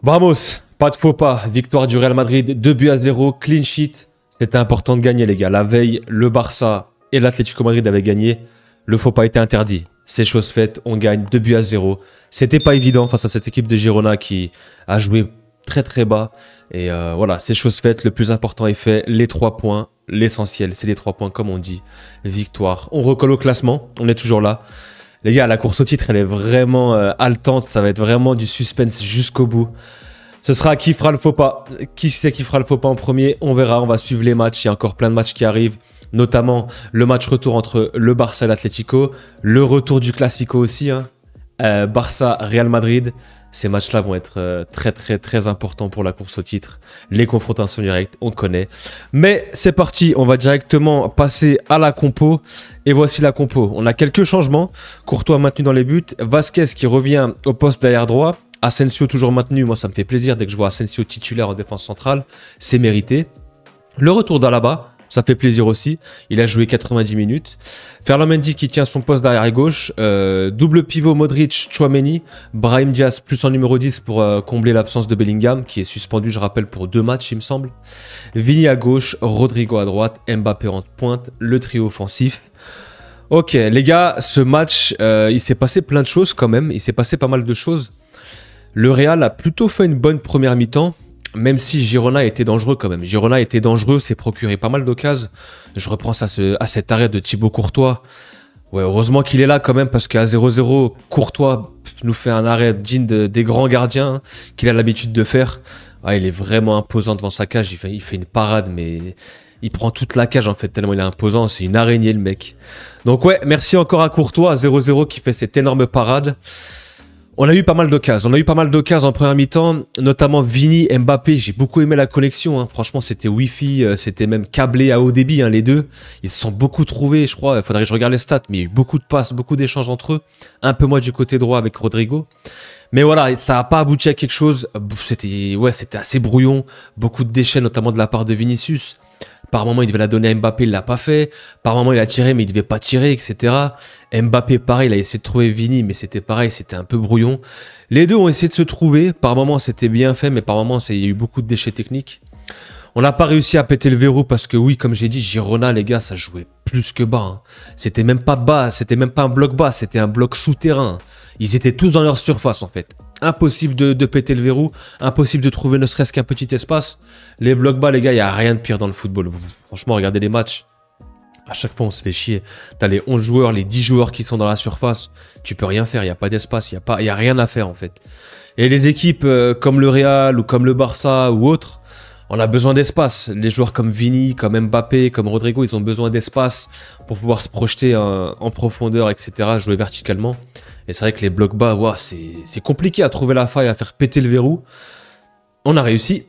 Vamos, pas de faux pas. Victoire du Real Madrid, 2-0, clean sheet. C'était important de gagner, les gars. La veille, le Barça et l'Atlético Madrid avaient gagné. Le faux pas était interdit. C'est chose faite, on gagne 2-0. C'était pas évident face à cette équipe de Girona qui a joué très très bas. Et voilà, c'est chose faite. Le plus important est fait. Les 3 points, l'essentiel, c'est les 3 points comme on dit. Victoire. On recolle au classement, on est toujours là. Les gars, la course au titre, elle est vraiment haletante. Ça va être vraiment du suspense jusqu'au bout. Ce sera qui fera le faux pas. Qui c'est qui fera le faux pas en premier? On verra, on va suivre les matchs. Il y a encore plein de matchs qui arrivent. Notamment le match retour entre le Barça et l'Atlético. Le retour du Classico aussi. Barça-Real Madrid. Ces matchs-là vont être très importants pour la course au titre. Les confrontations directes, on connaît. Mais c'est parti, on va directement passer à la compo. Et voici la compo. On a quelques changements. Courtois maintenu dans les buts. Vasquez qui revient au poste d'arrière droit. Asensio toujours maintenu. Moi, ça me fait plaisir dès que je vois Asensio titulaire en défense centrale. C'est mérité. Le retour d'Alaba. Ça fait plaisir aussi. Il a joué 90 minutes. Ferland Mendy qui tient son poste derrière gauche. Double pivot Modric, Tchouaméni. Brahim Diaz plus en numéro 10 pour combler l'absence de Bellingham qui est suspendu, je rappelle, pour 2 matchs, il me semble. Vini à gauche, Rodrigo à droite, Mbappé en pointe. Le trio offensif. Ok, les gars, ce match, il s'est passé plein de choses quand même. Il s'est passé pas mal de choses. Le Real a plutôt fait une bonne première mi-temps. Même si Girona était dangereux quand même. Girona était dangereux, s'est procuré pas mal d'occasions. Je reprends ça à cet arrêt de Thibaut Courtois. Ouais, heureusement qu'il est là quand même parce qu'à 0-0, Courtois nous fait un arrêt digne des grands gardiens qu'il a l'habitude de faire. Ah, il est vraiment imposant devant sa cage. Il fait une parade, mais il prend toute la cage en fait, tellement il est imposant. C'est une araignée le mec. Donc ouais, merci encore à Courtois, à 0-0 qui fait cette énorme parade. On a eu pas mal d'occasions. On a eu pas mal d'occasions en première mi-temps, notamment Vini, Mbappé. J'ai beaucoup aimé la connexion. Hein. Franchement, c'était Wi-Fi, c'était même câblé à haut débit, hein, les deux. Ils se sont beaucoup trouvés, je crois. Il faudrait que je regarde les stats, mais il y a eu beaucoup de passes, beaucoup d'échanges entre eux. Un peu moins du côté droit avec Rodrigo. Mais voilà, ça n'a pas abouti à quelque chose. C'était assez brouillon. Beaucoup de déchets, notamment de la part de Vinicius. Par moment, il devait la donner à Mbappé, il l'a pas fait. Par moment, il a tiré, mais il devait pas tirer, etc. Mbappé, pareil, il a essayé de trouver Vini, mais c'était pareil, c'était un peu brouillon. Les deux ont essayé de se trouver. Par moment, c'était bien fait, mais par moment, il y a eu beaucoup de déchets techniques. On n'a pas réussi à péter le verrou parce que oui, comme j'ai dit, Girona, les gars, ça jouait plus que bas. Hein. C'était même pas bas, c'était même pas un bloc bas, c'était un bloc souterrain. Ils étaient tous dans leur surface, en fait. Impossible de péter le verrou, impossible de trouver ne serait-ce qu'un petit espace. Les blocs bas, les gars, il n'y a rien de pire dans le football. Franchement, regardez les matchs. À chaque fois, on se fait chier. T'as les 11 joueurs, les 10 joueurs qui sont dans la surface. Tu peux rien faire, il n'y a pas d'espace, il n'y a rien à faire, en fait. Et les équipes comme le Real ou comme le Barça ou autres, on a besoin d'espace. Les joueurs comme Vini, comme Mbappé, comme Rodrigo, ils ont besoin d'espace pour pouvoir se projeter en profondeur, etc., jouer verticalement. Et c'est vrai que les blocs bas, wow, c'est compliqué à trouver la faille, à faire péter le verrou. On a réussi,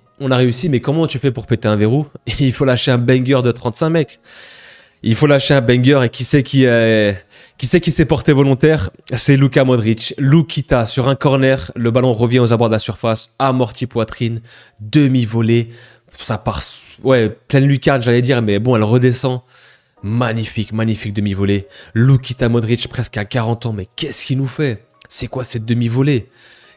mais comment tu fais pour péter un verrou? Il faut lâcher un banger de 35 mecs. Il faut lâcher un banger et qui c'est qui s'est porté volontaire? C'est Luka Modric. Lukita sur un corner, le ballon revient aux abords de la surface, amorti poitrine, demi-volée. Ça part, ouais, pleine lucarne j'allais dire, mais bon, elle redescend. Magnifique, magnifique demi-volée. Lukita Modric presque à 40 ans, mais qu'est-ce qu'il nous fait? C'est quoi cette demi-volée?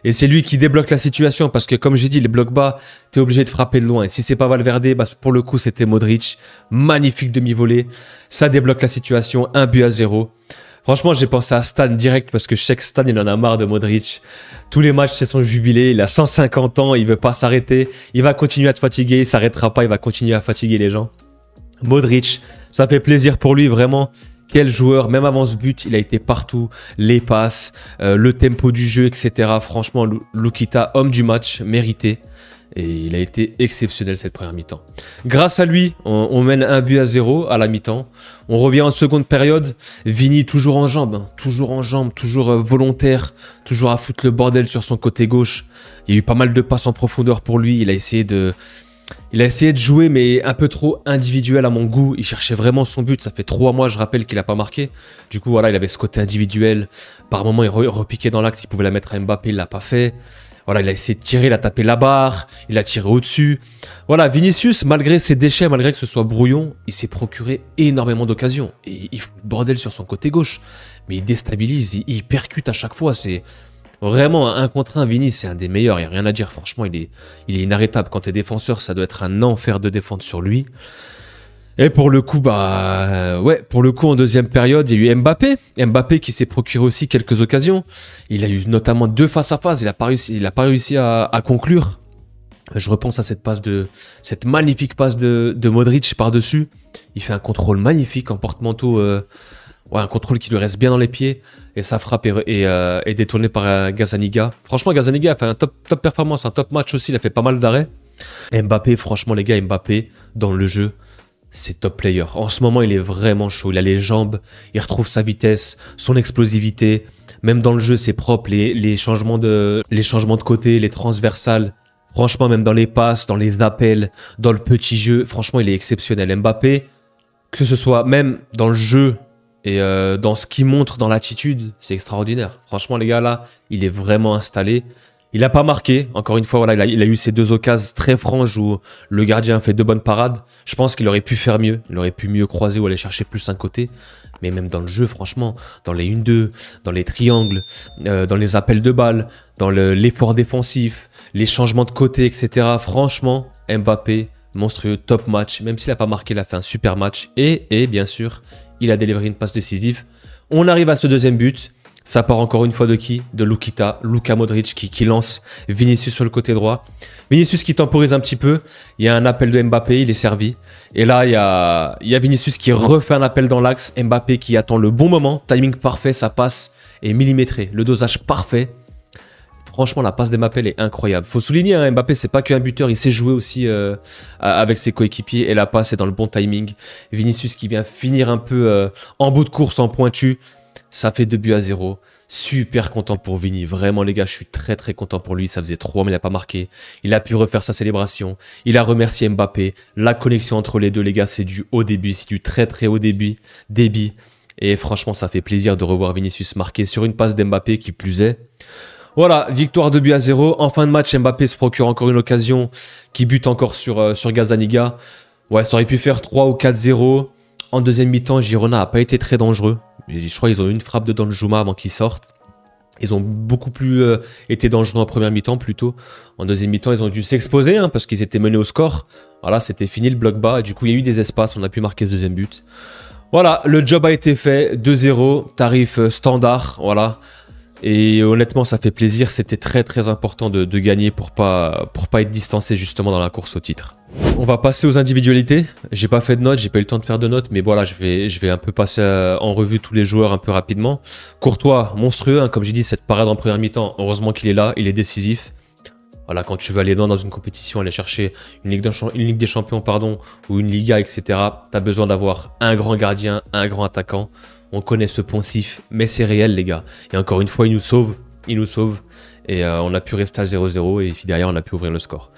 Et c'est lui qui débloque la situation parce que comme j'ai dit, les blocs bas, t'es obligé de frapper de loin. Et si c'est pas Valverde, bah pour le coup c'était Modric. Magnifique demi-volée. Ça débloque la situation, 1-0. Franchement, j'ai pensé à Stan direct parce que je sais que Stan, il en a marre de Modric. Tous les matchs, c'est son jubilé. Il a 150 ans, il veut pas s'arrêter. Il va continuer à te fatiguer, il s'arrêtera pas, il va continuer à fatiguer les gens. Modric, ça fait plaisir pour lui, vraiment. Quel joueur, même avant ce but, il a été partout. Les passes, le tempo du jeu, etc. Franchement, Lukita, homme du match, mérité. Et il a été exceptionnel cette première mi-temps. Grâce à lui, on mène 1-0 à la mi-temps. On revient en seconde période. Vini toujours en jambes, hein, toujours volontaire, toujours à foutre le bordel sur son côté gauche. Il y a eu pas mal de passes en profondeur pour lui. Il a essayé de jouer, mais un peu trop individuel à mon goût. Il cherchait vraiment son but. Ça fait 3 mois, je rappelle, qu'il n'a pas marqué. Du coup, voilà, il avait ce côté individuel. Par moments, il repiquait dans l'axe. Il pouvait la mettre à Mbappé, il ne l'a pas fait. Voilà, il a essayé de tirer, il a tapé la barre. Il a tiré au-dessus. Voilà, Vinicius, malgré ses déchets, malgré que ce soit brouillon, il s'est procuré énormément d'occasions. Et il fout le bordel sur son côté gauche. Mais il déstabilise, il percute à chaque fois. Vraiment, un contre un, Vini, c'est un des meilleurs, il n'y a rien à dire. Franchement, il est inarrêtable. Quand tu es défenseur, ça doit être un enfer de défendre sur lui. Et pour le coup, ouais, pour le coup, en deuxième période, il y a eu Mbappé. Mbappé qui s'est procuré aussi quelques occasions. Il a eu notamment 2 face-à-face. Il a pas réussi à conclure. Je repense à cette magnifique passe de Modric par-dessus. Il fait un contrôle magnifique en porte-manteau. Ouais, un contrôle qui lui reste bien dans les pieds. Et sa frappe est détournée par Gazzaniga. Franchement, Gazzaniga a fait un top performance, un top match aussi. Il a fait pas mal d'arrêts. Mbappé, franchement, les gars, Mbappé, dans le jeu, c'est top player. En ce moment, il est vraiment chaud. Il a les jambes, il retrouve sa vitesse, son explosivité. Même dans le jeu, c'est propre. Les changements de côté, les transversales. Franchement, même dans les passes, dans les appels, dans le petit jeu, franchement, il est exceptionnel. Mbappé, que ce soit même dans le jeu et dans ce qu'il montre dans l'attitude, c'est extraordinaire. Franchement, les gars, là, il est vraiment installé. Il n'a pas marqué. Encore une fois, voilà, il a eu ces 2 occasions très franches où le gardien a fait 2 bonnes parades. Je pense qu'il aurait pu faire mieux. Il aurait pu mieux croiser ou aller chercher plus un côté. Mais même dans le jeu, franchement, dans les 1-2, dans les triangles, dans les appels de balles, dans l'effort défensif, les changements de côté, etc. Franchement, Mbappé, monstrueux, top match. Même s'il n'a pas marqué, il a fait un super match. Et bien sûr, il a délivré une passe décisive. On arrive à ce deuxième but. Ça part encore une fois de qui? De Luka Modric qui lance Vinicius sur le côté droit. Vinicius qui temporise un petit peu. Il y a un appel de Mbappé, il est servi. Et là, il y a Vinicius qui refait un appel dans l'axe. Mbappé qui attend le bon moment. Timing parfait, ça passe. Et millimétré. Le dosage parfait. Franchement, la passe d'Mbappé est incroyable. Faut souligner, hein, Mbappé, c'est pas qu'un buteur. Il sait jouer aussi avec ses coéquipiers. Et la passe est dans le bon timing. Vinicius qui vient finir un peu en bout de course, en pointu. Ça fait 2-0. Super content pour Vini. Vraiment, les gars, je suis très très content pour lui. Ça faisait 3 mais il n'a pas marqué. Il a pu refaire sa célébration. Il a remercié Mbappé. La connexion entre les deux, les gars, c'est du haut débit. C'est du très très haut débit. Et franchement, ça fait plaisir de revoir Vinicius marquer sur une passe d'Mbappé qui plus est. Voilà, victoire 2-0. En fin de match, Mbappé se procure encore une occasion qui bute encore sur Gazzaniga. Ouais, ça aurait pu faire 3 ou 4-0. En deuxième mi-temps, Girona n'a pas été très dangereux. Je crois qu'ils ont eu une frappe de Danjuma avant qu'ils sortent. Ils ont beaucoup plus été dangereux en première mi-temps plutôt. En deuxième mi-temps, ils ont dû s'exposer hein, parce qu'ils étaient menés au score. Voilà, c'était fini le bloc bas. Et du coup, il y a eu des espaces. On a pu marquer ce deuxième but. Voilà, le job a été fait. 2-0, tarif standard. Voilà. Et honnêtement, ça fait plaisir. C'était très très important de gagner pour pas être distancé justement dans la course au titre. On va passer aux individualités. J'ai pas fait de notes, j'ai pas eu le temps de faire de notes, mais voilà, je vais un peu passer en revue tous les joueurs un peu rapidement. Courtois, monstrueux, hein, comme j'ai dit, cette parade en première mi-temps, heureusement qu'il est là, il est décisif. Voilà, quand tu veux aller loin dans une compétition, aller chercher une Ligue des Champions, pardon, ou une Liga, etc., tu as besoin d'avoir un grand gardien, un grand attaquant. On connaît ce poncif, mais c'est réel, les gars. Et encore une fois, il nous sauve. Et on a pu rester à 0-0, et puis derrière, on a pu ouvrir le score.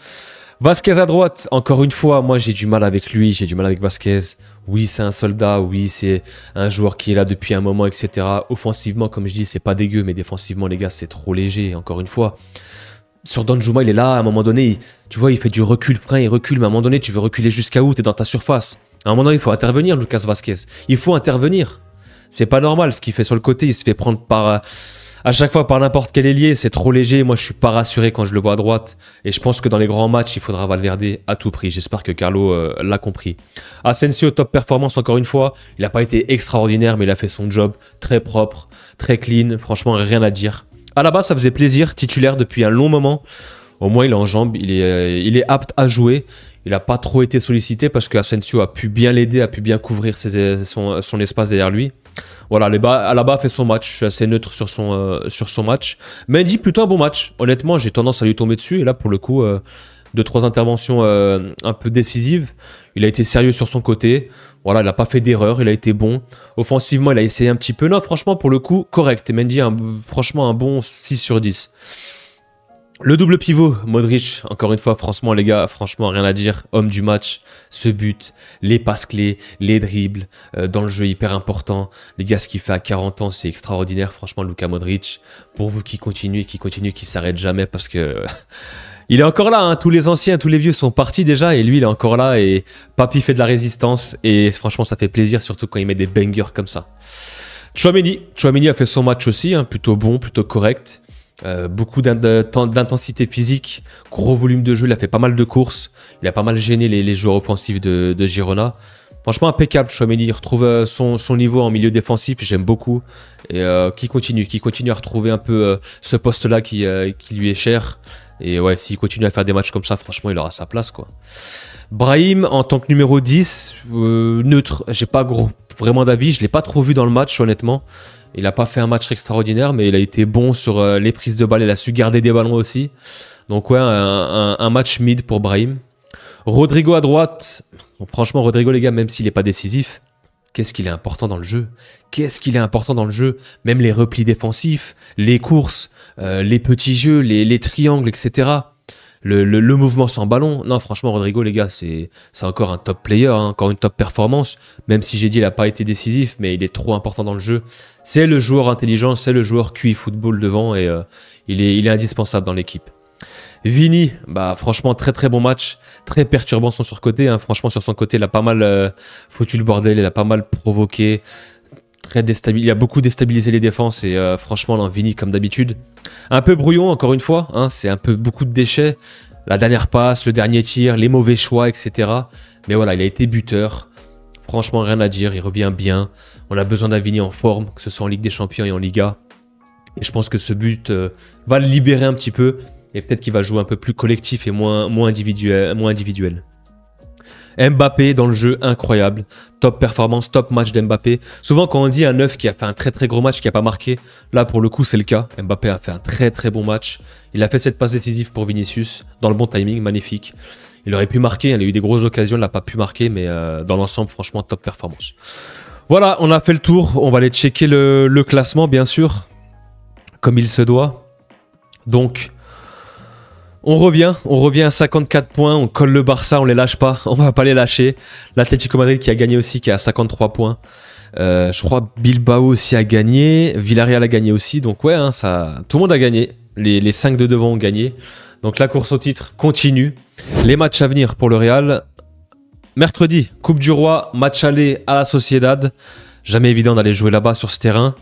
Vasquez à droite, encore une fois, moi j'ai du mal avec lui, j'ai du mal avec Vasquez. Oui, c'est un soldat, oui, c'est un joueur qui est là depuis un moment, etc. Offensivement, comme je dis, c'est pas dégueu, mais défensivement, les gars, c'est trop léger, encore une fois. Sur Danjuma, il est là, à un moment donné, tu vois, il fait du recul-frein, il recule, mais à un moment donné, tu veux reculer jusqu'à où? T'es dans ta surface. À un moment donné, il faut intervenir, Lucas Vasquez. Il faut intervenir. C'est pas normal ce qu'il fait sur le côté, il se fait prendre par... à chaque fois par n'importe quel ailier, c'est trop léger. Moi, je suis pas rassuré quand je le vois à droite. Et je pense que dans les grands matchs, il faudra Valverde à tout prix. J'espère que Carlo l'a compris. Asensio, top performance encore une fois. Il n'a pas été extraordinaire, mais il a fait son job très propre, très clean. Franchement, rien à dire. À la base, ça faisait plaisir. Titulaire depuis un long moment. Au moins, il est en jambes. Il est apte à jouer. Il n'a pas trop été sollicité parce que Asensio a pu bien l'aider, a pu bien couvrir son espace derrière lui. Voilà, Alaba a fait son match, je suis assez neutre sur son match. Mendy, plutôt un bon match. Honnêtement, j'ai tendance à lui tomber dessus. Et là, pour le coup, 2-3 interventions un peu décisives. Il a été sérieux sur son côté. Voilà, il n'a pas fait d'erreur, il a été bon. Offensivement, il a essayé un petit peu. Non, franchement, pour le coup, correct. Et Mendy, franchement, un bon 6 sur 10. Le double pivot, Modric, encore une fois, franchement les gars, franchement rien à dire, homme du match, ce but, les passes clés, les dribbles, dans le jeu hyper important. Les gars, ce qu'il fait à 40 ans, c'est extraordinaire, franchement, Luka Modric. Pour vous qui continue, qui s'arrête jamais parce que... il est encore là, hein, tous les anciens, tous les vieux sont partis déjà et lui il est encore là et Papy fait de la résistance et franchement ça fait plaisir, surtout quand il met des bangers comme ça. Tchouaméni a fait son match aussi, hein, plutôt bon, plutôt correct. Beaucoup d'intensité physique, gros volume de jeu, il a fait pas mal de courses, il a pas mal gêné les joueurs offensifs de Girona. Franchement impeccable, Tchouaméni, il retrouve son niveau en milieu défensif, j'aime beaucoup. Et qui continue à retrouver un peu ce poste-là qui lui est cher. Et ouais, s'il continue à faire des matchs comme ça, franchement, il aura sa place, quoi. Brahim, en tant que numéro 10, neutre, j'ai pas vraiment d'avis, je l'ai pas trop vu dans le match, honnêtement. Il n'a pas fait un match extraordinaire, mais il a été bon sur les prises de balles. Il a su garder des ballons aussi. Donc ouais, un match mid pour Brahim. Rodrigo à droite. Bon, franchement, Rodrigo, les gars, même s'il n'est pas décisif, qu'est-ce qu'il est important dans le jeu? Qu'est-ce qu'il est important dans le jeu? Même les replis défensifs, les courses, les petits jeux, les triangles, etc. Le mouvement sans ballon. Non, franchement, Rodrigo, les gars, c'est encore un top player, hein, encore une top performance. Même si j'ai dit qu'il n'a pas été décisif, mais il est trop important dans le jeu. C'est le joueur intelligent, c'est le joueur QI football devant et il est indispensable dans l'équipe. Vini, bah franchement, très très bon match. Très perturbant son surcoté. Hein. Franchement, sur son côté, il a pas mal foutu le bordel, il a pas mal provoqué. Il a beaucoup déstabilisé les défenses et franchement, là, Vini, comme d'habitude. Un peu brouillon, encore une fois. Hein, c'est un peu beaucoup de déchets. La dernière passe, le dernier tir, les mauvais choix, etc. Mais voilà, il a été buteur. Franchement, rien à dire. Il revient bien. On a besoin d'un Vini en forme, que ce soit en Ligue des Champions et en Liga. Et je pense que ce but va le libérer un petit peu. Et peut-être qu'il va jouer un peu plus collectif et moins individuel. Mbappé dans le jeu, incroyable. Top performance, top match d'Mbappé. Souvent quand on dit un neuf qui a fait un très très gros match, qui n'a pas marqué, là pour le coup c'est le cas. Mbappé a fait un très très bon match. Il a fait cette passe décisive pour Vinicius, dans le bon timing, magnifique. Il aurait pu marquer, il a eu des grosses occasions, il n'a pas pu marquer, mais dans l'ensemble, franchement, top performance. Voilà, on a fait le tour. On va aller checker le classement, bien sûr, comme il se doit. Donc... On revient à 54 points, on colle le Barça, on les lâche pas, on va pas les lâcher. L'Atlético Madrid qui a gagné aussi, qui est à 53 points. Je crois Bilbao aussi a gagné, Villarreal a gagné aussi, donc ouais, hein, tout le monde a gagné. Les 5 de devant ont gagné. Donc la course au titre continue. Les matchs à venir pour le Real. Mercredi, Coupe du Roi, match aller à la Sociedad. Jamais évident d'aller jouer là-bas sur ce terrain.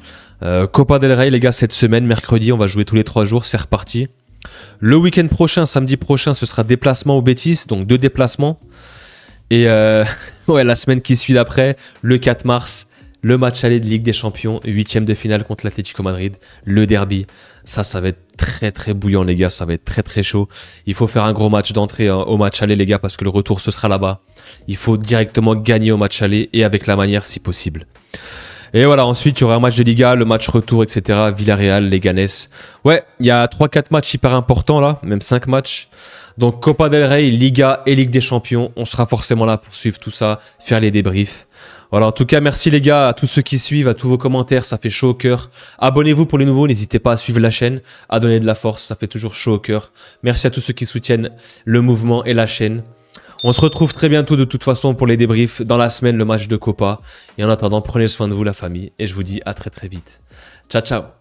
Copa del Rey les gars cette semaine, mercredi, on va jouer tous les 3 jours, c'est reparti. Le week-end prochain, samedi prochain, ce sera déplacement au Betis, donc 2 déplacements. Et ouais, la semaine qui suit d'après, le 4 mars, le match aller de Ligue des Champions, 8e de finale contre l'Atlético Madrid, le derby. Ça va être très très bouillant les gars, ça va être très très chaud. Il faut faire un gros match d'entrée au match aller les gars, parce que le retour ce sera là-bas. Il faut directement gagner au match aller et avec la manière si possible. Et voilà, ensuite, il y aura un match de Liga, le match retour, etc. Villarreal, Leganés. Ouais, il y a 3-4 matchs hyper importants là, même 5 matchs. Donc Copa del Rey, Liga et Ligue des Champions. On sera forcément là pour suivre tout ça, faire les débriefs. Voilà, en tout cas, merci les gars, à tous ceux qui suivent, à tous vos commentaires, ça fait chaud au cœur. Abonnez-vous pour les nouveaux, n'hésitez pas à suivre la chaîne, à donner de la force, ça fait toujours chaud au cœur. Merci à tous ceux qui soutiennent le mouvement et la chaîne. On se retrouve très bientôt de toute façon pour les débriefs dans la semaine, le match de Copa. Et en attendant, prenez soin de vous la famille et je vous dis à très très vite. Ciao ciao.